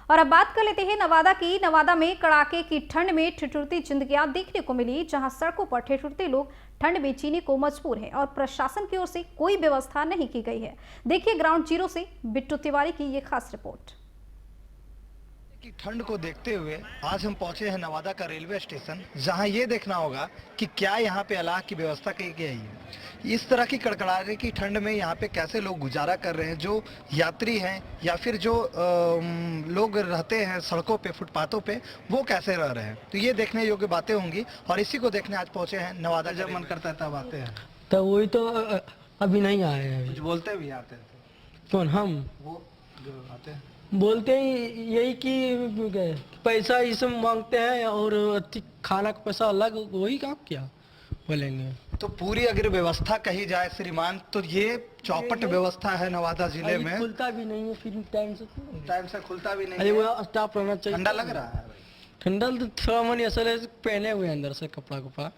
और अब बात कर लेते हैं नवादा की। नवादा में कड़ाके की ठंड में ठिठुरती जिंदगियां देखने को मिली, जहां सड़कों पर ठिठुरते लोग ठंड में जीने को मजबूर हैं और प्रशासन की ओर से कोई व्यवस्था नहीं की गई है। देखिए ग्राउंड जीरो से बिट्टू तिवारी की ये खास रिपोर्ट। की ठंड को देखते हुए आज हम पहुंचे हैं नवादा का रेलवे स्टेशन, जहां ये देखना होगा कि क्या यहाँ पे अलाव की व्यवस्था की गई है। इस तरह की कड़कड़ाने की ठंड में यहाँ पे कैसे लोग गुजारा कर रहे हैं, जो यात्री हैं या फिर जो लोग रहते हैं सड़कों पे, फुटपाथों पे, वो कैसे रह रहे हैं। तो ये देखने योग्य बातें होंगी और इसी को देखने आज पहुंचे हैं नवादा। जब मन करता है तब आते हैं। तो वही तो अभी नहीं आए हैं। कुछ बोलते भी आते हैं कौन? हम वो जो आते हैं बोलते हैं यही कि पैसा इसमें मांगते हैं और खाना का पैसा अलग, वही काम क्या बोलेंगे। तो पूरी अगर व्यवस्था कही जाए श्रीमान, तो ये चौपट व्यवस्था है नवादा जिले में। खुलता भी नहीं है फिर टाइम से खुलता भी नहीं अरे है। वो स्टाफ रहना चाहिए। ठंडा लग रहा है। ठंडा तो थोड़ा मन असल है, पहने हुए अंदर से कपड़ा।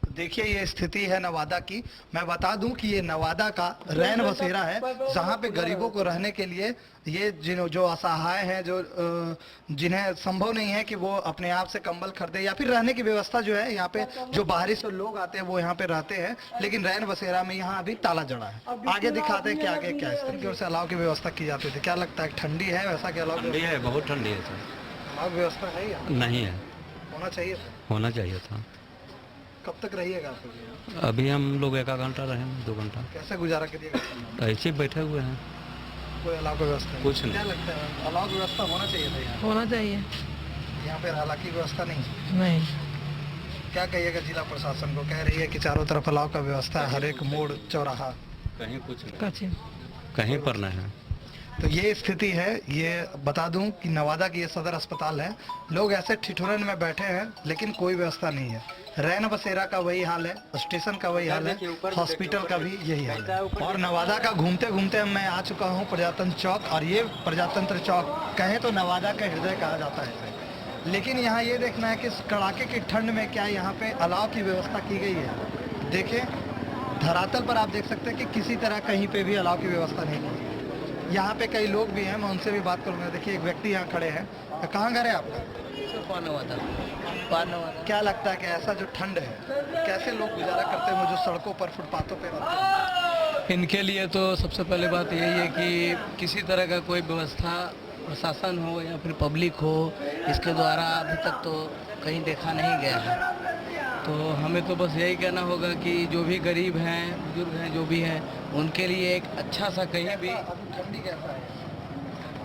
देखिए ये स्थिति है नवादा की। मैं बता दूं कि ये नवादा का रैन बसेरा है, जहां पे गरीबों को रहने के लिए ये जो असहाय हैं, जो जिन्हें संभव नहीं है कि वो अपने आप से कंबल खरीदे या फिर रहने की व्यवस्था जो है, यहाँ पे जो बाहरी से लोग आते हैं वो यहाँ पे रहते हैं, लेकिन रैन बसेरा में यहाँ अभी ताला जड़ा है। आगे दिखाते हैं कि आगे क्या इस तरह की ओर से अलाव की व्यवस्था की जाती थी। क्या लगता है, ठंडी है वैसा? क्या अलाव ठंडी है, बहुत ठंडी है सर। अलाव व्यवस्था है यहाँ? नहीं है। होना चाहिए था। कब तक रहिएगा आप लोग? अभी हम लोग 1 घंटा रहे, 2 घंटा। कैसे गुजारा करिएगा? ऐसे ही बैठे हुए हैं। कोई अलाव व्यवस्था कुछ नहीं। क्या लगता है, अलाव व्यवस्था होना चाहिए था यहाँ? होना चाहिए। यहाँ पे हालांकि व्यवस्था नहीं। नहीं। क्या कहिएगा जिला प्रशासन को? कह रही है कि चारों तरफ अलाव का व्यवस्था है, हर एक मोड़ चौराहा। कहीं कुछ नहीं, कहीं पर नहीं है। तो ये स्थिति है। ये बता दूं कि नवादा की ये सदर अस्पताल है। लोग ऐसे ठिठुरन में बैठे हैं, लेकिन कोई व्यवस्था नहीं है। रैन बसेरा का वही हाल है, स्टेशन का वही हाल है, हॉस्पिटल का भी यही हाल है। और नवादा का घूमते घूमते मैं आ चुका हूँ प्रजातंत्र चौक, और ये प्रजातंत्र चौक कहें तो नवादा का हृदय कहा जाता है इसे। लेकिन यहाँ ये देखना है कि इस कड़ाके की ठंड में क्या यहाँ पे अलाव की व्यवस्था की गई है। देखें धरातल पर आप देख सकते हैं कि किसी तरह कहीं पे भी अलाव की व्यवस्था नहीं है। यहाँ पे कई लोग भी हैं, मैं उनसे भी बात करूंगा। देखिए एक व्यक्ति यहाँ खड़े हैं। कहाँ घर है आपका? पानवादा। क्या लगता है कि ऐसा जो ठंड है, कैसे लोग गुजारा करते हैं, वो जो सड़कों पर, फुटपाथों पे रहते हैं? इनके लिए तो सबसे पहले बात यही है कि किसी तरह का कोई व्यवस्था प्रशासन हो या फिर पब्लिक हो, इसके द्वारा अभी तक तो कहीं देखा नहीं गया है। तो हमें तो बस यही कहना होगा कि जो भी गरीब हैं, बुजुर्ग हैं, जो भी हैं, उनके लिए एक अच्छा सा कहीं भी। ठंडी कैसा है?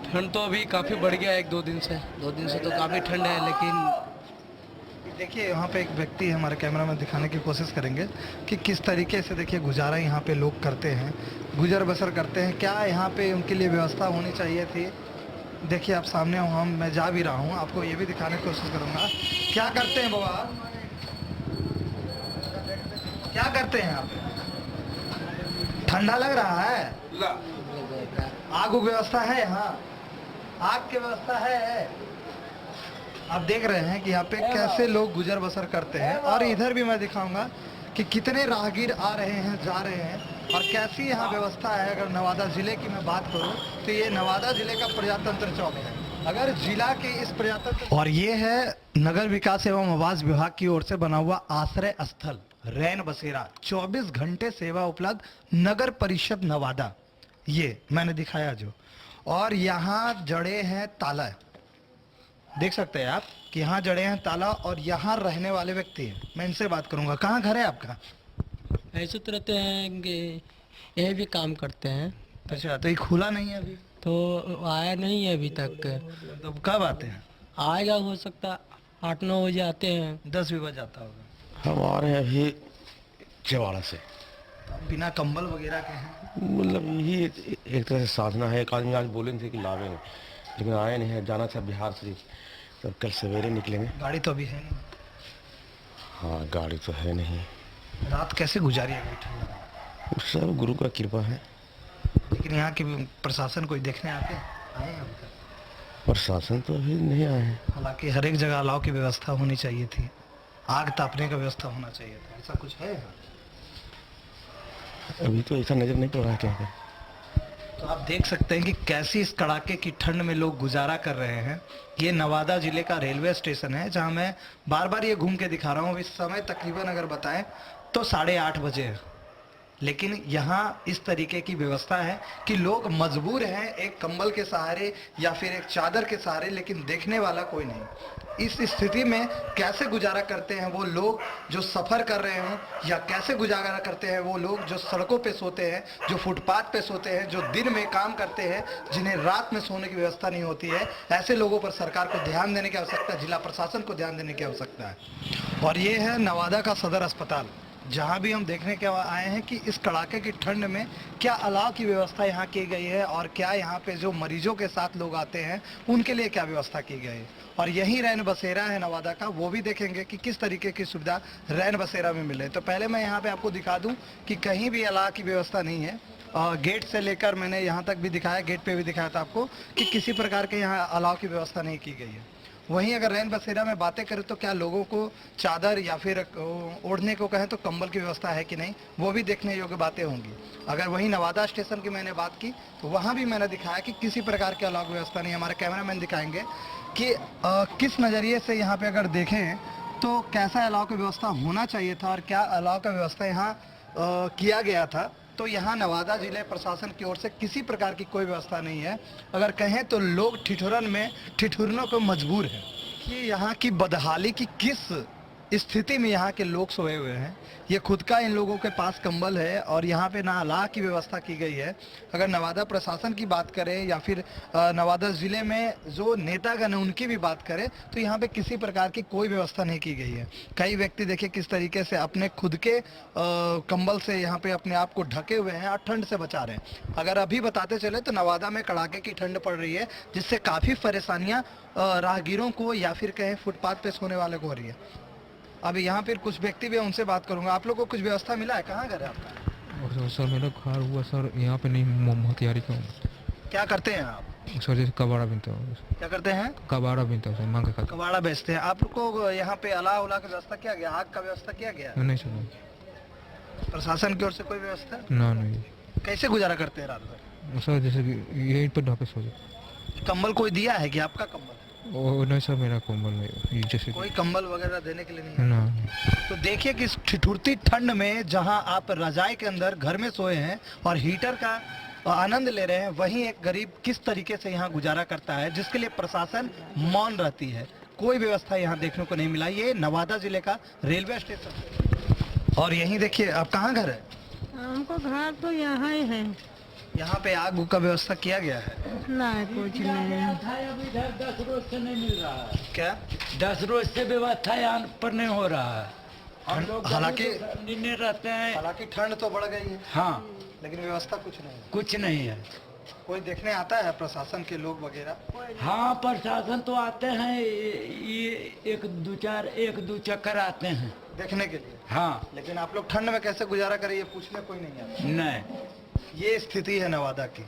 ठंड तो अभी काफ़ी बढ़ गया है 1-2 दिन से। 2 दिन से तो काफ़ी ठंड है, लेकिन देखिए यहाँ पे एक व्यक्ति है, हमारे कैमरा में दिखाने की कोशिश करेंगे कि किस तरीके से देखिए गुजारा यहाँ पे लोग करते हैं, गुजर बसर करते हैं। क्या यहाँ पे उनके लिए व्यवस्था होनी चाहिए थी? देखिए आप सामने हो, हम मैं जा भी रहा हूँ, आपको ये भी दिखाने की कोशिश करूँगा। क्या करते हैं बाबा, क्या करते हैं आप? ठंडा लग रहा है? आग व्यवस्था है यहाँ? आग की व्यवस्था है? आप देख रहे हैं कि यहाँ पे कैसे लोग गुजर बसर करते हैं। और इधर भी मैं दिखाऊंगा कि कितने राहगीर आ रहे हैं, जा रहे हैं, और कैसी यहाँ व्यवस्था है। अगर नवादा जिले की मैं बात करूँ तो ये नवादा जिले का प्रजातंत्र चौक है। अगर जिला के इस प्रजातंत्र, और ये है नगर विकास एवं आवास विभाग की ओर से बना हुआ आश्रय स्थल रैन बसेरा, 24 घंटे सेवा उपलब्ध, नगर परिषद नवादा। ये मैंने दिखाया जो, और यहाँ जड़े हैं ताला। देख सकते हैं आप कि यहाँ जड़े हैं ताला, और यहाँ रहने वाले व्यक्ति हैं। मैं इनसे बात करूंगा। कहाँ घर है आपका? ऐसे तो रहते हैं कि यही भी काम करते हैं। अच्छा, तो ये खुला नहीं है अभी? तो आया नहीं है अभी तक। तो कब आते हैं? आएगा, हो सकता 8-9 बजे आते हैं। 10 भी बज जाता होगा। हम आ रहे हैं अभी चवाड़ा से। बिना कंबल वगैरह के हैं? मतलब यही एक तरह से साधना है। एक आदमी आज बोले थे कि लावेंगे, लेकिन आए नहीं है। जाना था बिहार से, तो कल सवेरे निकलेंगे। गाड़ी तो अभी है नहीं? हाँ, गाड़ी तो है नहीं। रात कैसे गुजारी है? सब गुरु का कृपा है। लेकिन यहाँ के प्रशासन कोई देखने आते हैं? आए हैं अभी तक? प्रशासन तो अभी नहीं आए हैं। हालांकि हर एक जगह अलाव की व्यवस्था होनी चाहिए थी, आग तापने का व्यवस्था होना चाहिए था। ऐसा कुछ है? अभी तो ऐसा नजर नहीं पड़ रहा है कहीं पे। तो आप देख सकते हैं कि कैसी इस कड़ाके की ठंड में लोग गुजारा कर रहे हैं। ये नवादा जिले का रेलवे स्टेशन है जहां मैं बार बार ये घूम के दिखा रहा हूँ। इस समय तकरीबन अगर बताएं तो 8:30 बजे है, लेकिन यहाँ इस तरीके की व्यवस्था है कि लोग मजबूर हैं एक कंबल के सहारे या फिर एक चादर के सहारे, लेकिन देखने वाला कोई नहीं। इस स्थिति में कैसे गुजारा करते हैं वो लोग जो सफ़र कर रहे हों, या कैसे गुजारा करते हैं वो लोग जो सड़कों पे सोते हैं, जो फुटपाथ पे सोते हैं, जो दिन में काम करते हैं, जिन्हें रात में सोने की व्यवस्था नहीं होती है। ऐसे लोगों पर सरकार को ध्यान देने की आवश्यकता है, जिला प्रशासन को ध्यान देने की आवश्यकता है। और ये है नवादा का सदर अस्पताल, जहां भी हम देखने के आए हैं कि इस कड़ाके की ठंड में क्या अलाव की व्यवस्था यहाँ की गई है और क्या यहाँ पे जो मरीजों के साथ लोग आते हैं उनके लिए क्या व्यवस्था की गई है। और यही रैन बसेरा है नवादा का, वो भी देखेंगे कि किस तरीके की सुविधा रैन बसेरा में मिले। तो पहले मैं यहाँ पे आपको दिखा दूँ कि कहीं भी अलाव की व्यवस्था नहीं है। गेट से लेकर मैंने यहाँ तक भी दिखाया, गेट पे भी दिखाया था आपको कि किसी प्रकार के यहाँ अलाव की व्यवस्था नहीं की गई है। वहीं अगर रैन बसेरा में बातें करें तो क्या लोगों को चादर या फिर ओढ़ने को कहें तो कंबल की व्यवस्था है कि नहीं, वो भी देखने योग्य बातें होंगी। अगर वहीं नवादा स्टेशन की मैंने बात की तो वहाँ भी मैंने दिखाया कि किसी प्रकार की अलाव व्यवस्था नहीं। हमारे कैमरामैन दिखाएंगे कि किस नज़रिए से यहाँ पे अगर देखें तो कैसा अलाव की व्यवस्था होना चाहिए था और क्या अलाव का व्यवस्था यहाँ किया गया था। तो यहाँ नवादा जिले प्रशासन की ओर से किसी प्रकार की कोई व्यवस्था नहीं है। अगर कहें तो लोग ठिठुरने को मजबूर हैं कि यहाँ की बदहाली की किस स्थिति में यहाँ के लोग सोए हुए हैं। ये खुद का इन लोगों के पास कंबल है और यहाँ पे ना अलाव की व्यवस्था की गई है। अगर नवादा प्रशासन की बात करें या फिर नवादा ज़िले में जो नेतागण हैं उनकी भी बात करें तो यहाँ पे किसी प्रकार की कोई व्यवस्था नहीं की गई है। कई व्यक्ति देखिए किस तरीके से अपने खुद के कंबल से यहाँ पे अपने आप को ढके हुए हैं और ठंड से बचा रहे हैं। अगर अभी बताते चले तो नवादा में कड़ाके की ठंड पड़ रही है, जिससे काफ़ी परेशानियाँ राहगीरों को या फिर कहें फुटपाथ पे सोने वाले को हो रही है। अभी यहाँ पर कुछ व्यक्ति भी, उनसे बात करूंगा। आप लोग को कुछ व्यवस्था मिला है? कहाँ घर है आपका? सर मेरा घर हुआ सर यहाँ पे नहीं, मोहतियारी का हूँ। क्या करते हैं आप? सर जैसे कबाड़ा बीनता हूँ। क्या करते हैं? कबाड़ा बीनता हूँ सर, मांग के खाता। कबाड़ा बेचते हैं। आप लोग को यहाँ पे अलाव उला की व्यवस्था किया गया, आग का व्यवस्था किया गया? नहीं सर। प्रशासन की ओर से कोई व्यवस्था ना नहीं। कैसे गुजारा करते हैं रात भर? सर जैसे कि यहीं पर ढाके सो जाए। कंबल कोई दिया है कि आपका कंबल? ओ नहीं सर, मेरा कंबल नहीं। जैसे कोई कंबल वगैरह देने के लिए नहीं है? ना। तो देखिए कि इस ठिठुरती ठंड में जहां आप रजाई के अंदर घर में सोए हैं और हीटर का आनंद ले रहे हैं, वहीं एक गरीब किस तरीके से यहाँ गुजारा करता है, जिसके लिए प्रशासन मौन रहती है। कोई व्यवस्था यहाँ देखने को नहीं मिला। ये नवादा जिले का रेलवे स्टेशन। और यहीं देखिए, आप कहाँ घर है? हमको घर तो यहाँ ही है। यहाँ पे आग का व्यवस्था किया गया है? नहीं, कुछ नहीं। अभी 10 रोज से नहीं मिल रहा है। क्या 10 रोज से व्यवस्था यहाँ पर नहीं हो रहा है। हम लोग हालांकि निर्णय रहते हैं। हालांकि ठंड तो बढ़ गई है, हाँ, लेकिन व्यवस्था कुछ नहीं है। कुछ नहीं है। कोई देखने आता है प्रशासन के लोग वगैरह? हाँ, प्रशासन तो आते हैं, ये एक दो चक्कर आते हैं देखने के लिए। हाँ, लेकिन आप लोग ठंड में कैसे गुजारा करें ये पूछने कोई नहीं आता। नहीं। ये स्थिति है नवादा की।